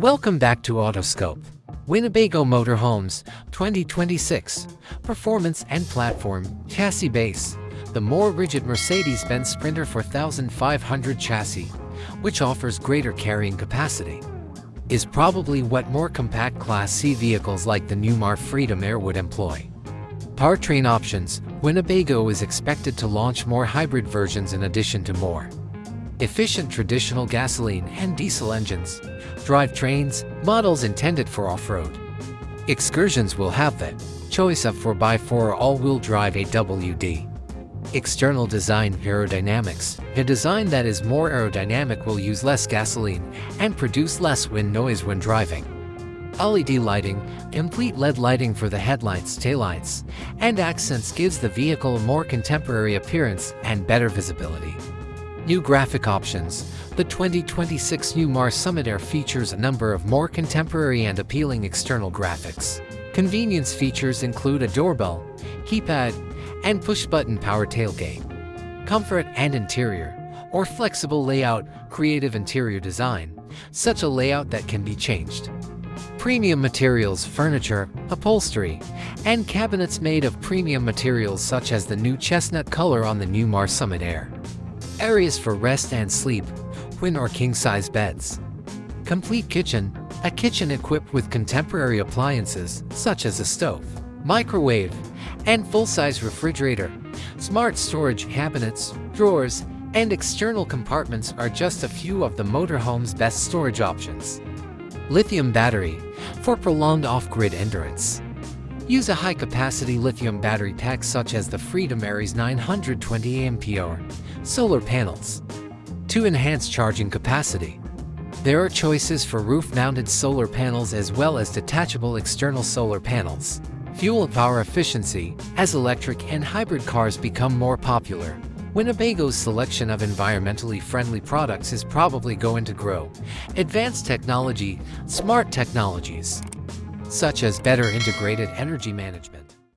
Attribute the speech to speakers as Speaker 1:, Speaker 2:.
Speaker 1: Welcome back to Autoscope. Winnebago Motorhomes 2026. Performance and platform, chassis base. The more rigid Mercedes-Benz Sprinter 4500 chassis, which offers greater carrying capacity, is probably what more compact Class C vehicles like the Newmar Freedom Aire would employ. Powertrain options. Winnebago is expected to launch more hybrid versions in addition to more efficient traditional gasoline and diesel engines. Drivetrains, models intended for off-road. Excursions will have the choice of 4x4 all-wheel drive AWD. External design. Aerodynamics. A design that is more aerodynamic will use less gasoline and produce less wind noise when driving. LED lighting. Complete LED lighting for the headlights, taillights, and accents gives the vehicle a more contemporary appearance and better visibility. New graphic options. The 2026 Newmar Summit Aire features a number of more contemporary and appealing external graphics. Convenience features include a doorbell, keypad, and push-button power tailgate. Comfort and interior, or flexible layout, creative interior design, such a layout that can be changed. Premium materials. Furniture, upholstery, and cabinets made of premium materials such as the new chestnut color on the Newmar Summit Aire. Areas for rest and sleep, twin or king-size beds. Complete kitchen. A kitchen equipped with contemporary appliances such as a stove, microwave, and full-size refrigerator. Smart storage cabinets, drawers, and external compartments are just a few of the motorhome's best storage options. Lithium battery, for prolonged off-grid endurance. Use a high-capacity lithium battery pack such as the Freedom Aire's 920 ampere solar panels to enhance charging capacity. There are choices for roof-mounted solar panels as well as detachable external solar panels. Fuel power efficiency. As electric and hybrid cars become more popular, Winnebago's selection of environmentally friendly products is probably going to grow. Advanced technology, smart technologies, such as better integrated energy management,